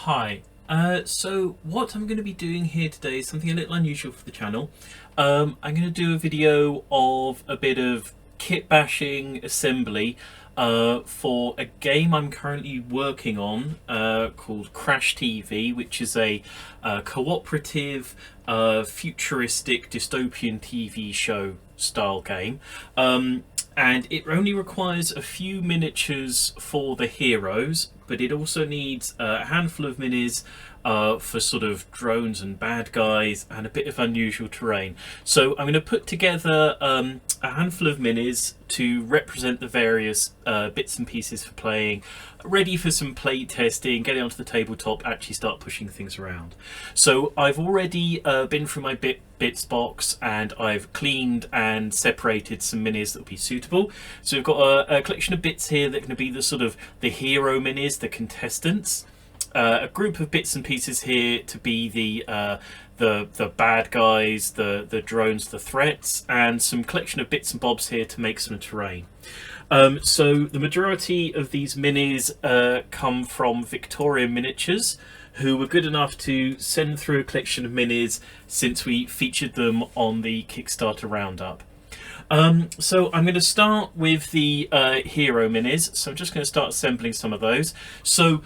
Hi. So what I'm going to be doing here today is something a little unusual for the channel. I'm going to do a video of a bit of kit bashing assembly for a game I'm currently working on called Crash TV, which is a cooperative, futuristic dystopian TV show style game. And it only requires a few miniatures for the heroes, but it also needs a handful of minis for sort of drones and bad guys and a bit of unusual terrain. So I'm going to put together a handful of minis to represent the various bits and pieces for playing, ready for some play testing, get it onto the tabletop, actually start pushing things around. So I've already been through my bits box and I've cleaned and separated some minis that will be suitable. So we've got a collection of bits here that are going to be the sort of the hero minis, the contestants. A group of bits and pieces here to be the bad guys, the drones, the threats, and some collection of bits and bobs here to make some terrain. So the majority of these minis come from Victorian Miniatures, who were good enough to send through a collection of minis since we featured them on the Kickstarter roundup. So I'm going to start with the hero minis. So I'm just going to start assembling some of those. So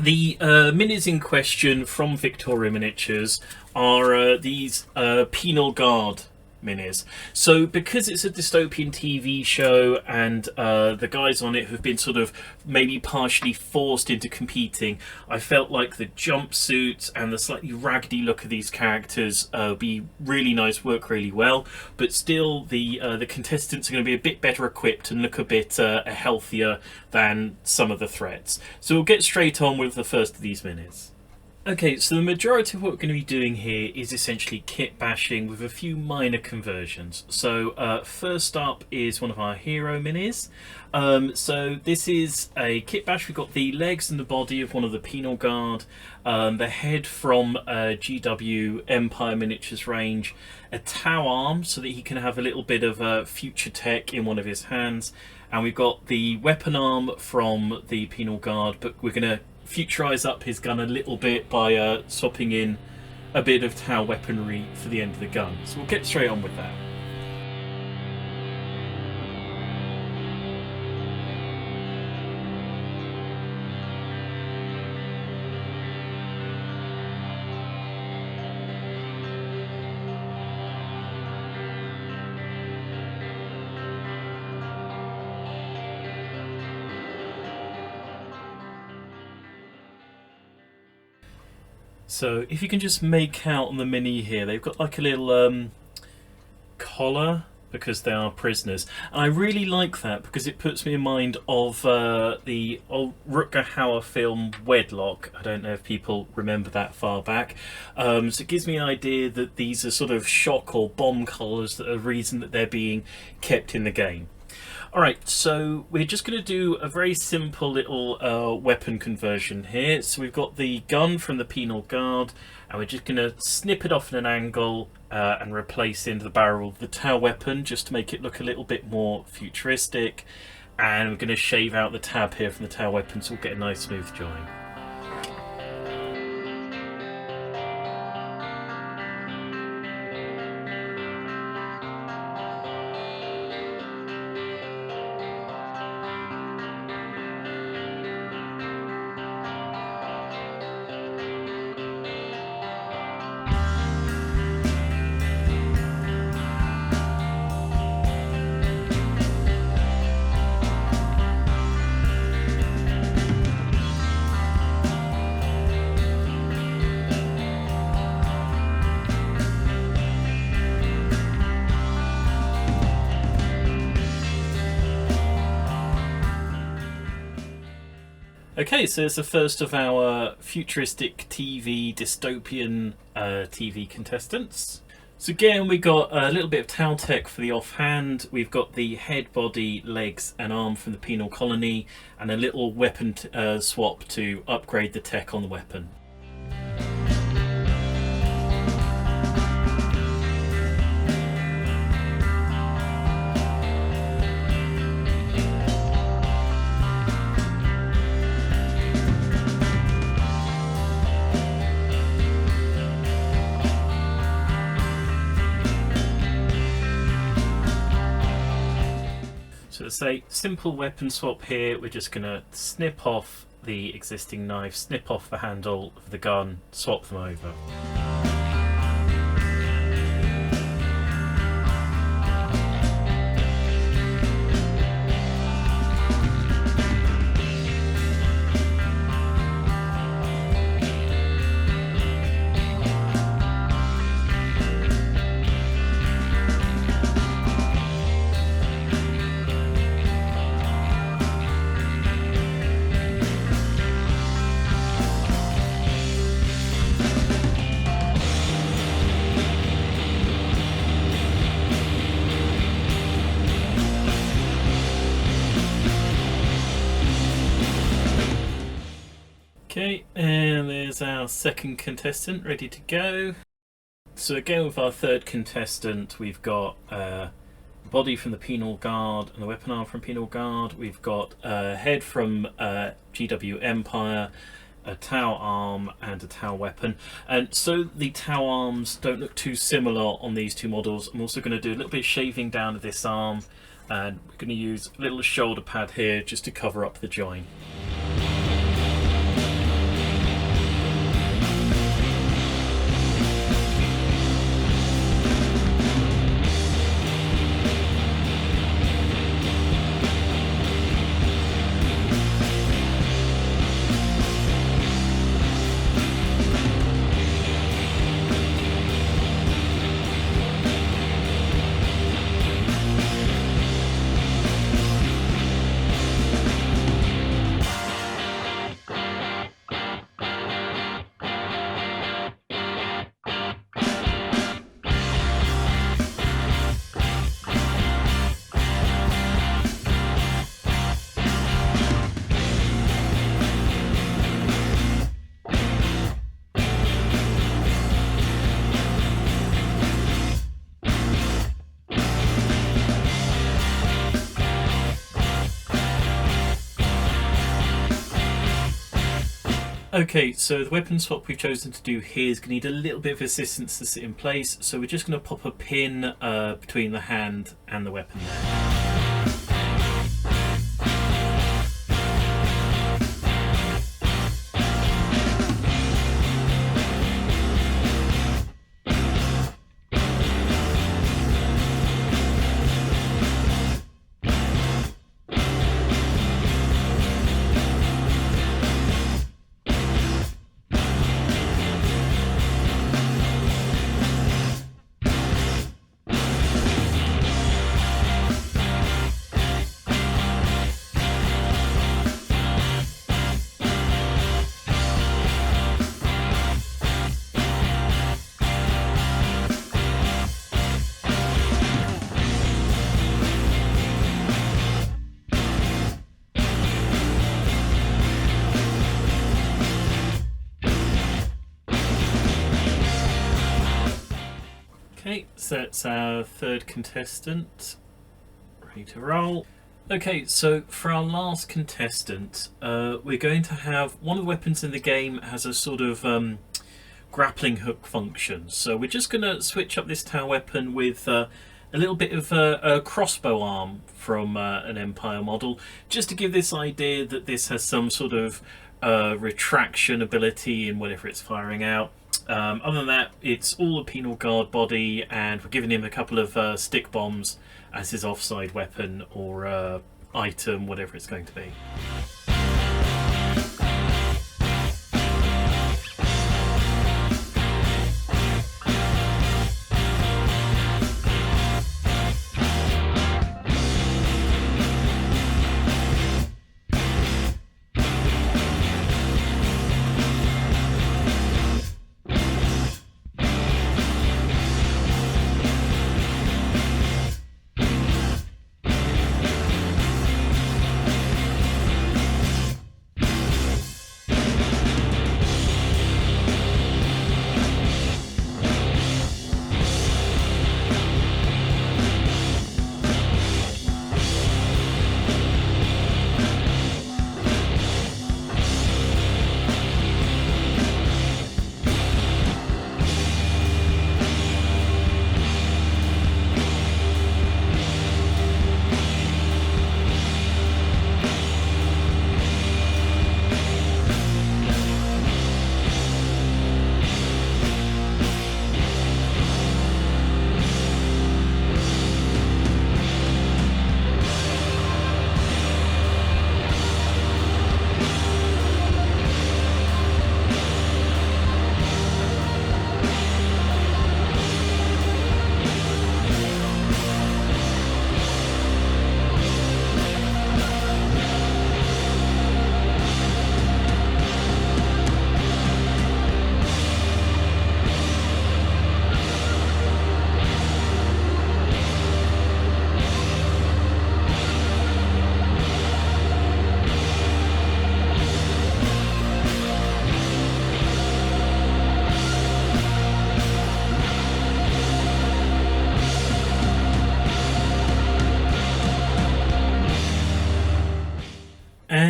the minis in question from Victoria Miniatures are these Penal Guard minis. So because it's a dystopian TV show and the guys on it have been sort of maybe partially forced into competing, I felt like the jumpsuits and the slightly raggedy look of these characters be really nice, work really well, but still the contestants are going to be a bit better equipped and look a bit healthier than some of the threats. So we'll get straight on with the first of these minis. Okay, so the majority of what we're going to be doing here is essentially kit bashing with a few minor conversions. So first up is one of our hero minis. So this is a kit bash. We've got the legs and the body of one of the Penal Guard, the head from GW Empire Miniatures range, a Tau arm so that he can have a little bit of future tech in one of his hands, and we've got the weapon arm from the Penal Guard, but we're going to futurize up his gun a little bit by swapping in a bit of Tau weaponry for the end of the gun. So we'll get straight on with that. So if you can just make out on the mini here, they've got like a little collar because they are prisoners. And I really like that because it puts me in mind of the old Rutger Hauer film Wedlock. I don't know if people remember that far back. So it gives me an idea that these are sort of shock or bomb collars that are the reason that they're being kept in the game. Alright, so we're just going to do a very simple little weapon conversion here. So we've got the gun from the Penal Guard, and we're just going to snip it off at an angle and replace into the barrel of the Tau weapon just to make it look a little bit more futuristic. And we're going to shave out the tab here from the Tau weapon so we'll get a nice smooth join. Okay, so it's the first of our futuristic TV, dystopian TV contestants. So again, we got a little bit of Tau tech for the offhand. We've got the head, body, legs and arm from the Penal Colony, and a little weapon swap to upgrade the tech on the weapon. say, simple weapon swap here. We're just going to snip off the existing knife, snip off the handle of the gun, swap them over. Okay, and there's our second contestant ready to go. So again with our third contestant, we've got body from the Penal Guard and the weapon arm from Penal Guard. We've got a head from GW Empire, a Tau arm and a Tau weapon. And so the Tau arms don't look too similar on these two models. I'm also going to do a little bit of shaving down of this arm, and we're going to use a little shoulder pad here just to cover up the join. Okay, so the weapon swap we've chosen to do here is going to need a little bit of assistance to sit in place, so we're just going to pop a pin between the hand and the weapon there. Okay, so that's our third contestant, ready to roll. Okay, so for our last contestant, we're going to have one of the weapons in the game has a sort of grappling hook function. So we're just going to switch up this Tau weapon with a little bit of a crossbow arm from an Empire model, just to give this idea that this has some sort of retraction ability in whatever it's firing out. Other than that, it's all a Penal Guard body, and we're giving him a couple of stick bombs as his offside weapon or item, whatever it's going to be.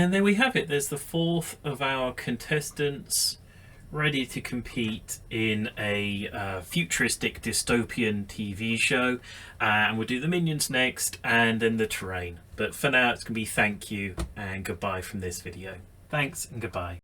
And there we have it. There's the fourth of our contestants ready to compete in a futuristic dystopian TV show. And we'll do the minions next and then the terrain. But for now, it's going to be thank you and goodbye from this video. Thanks and goodbye.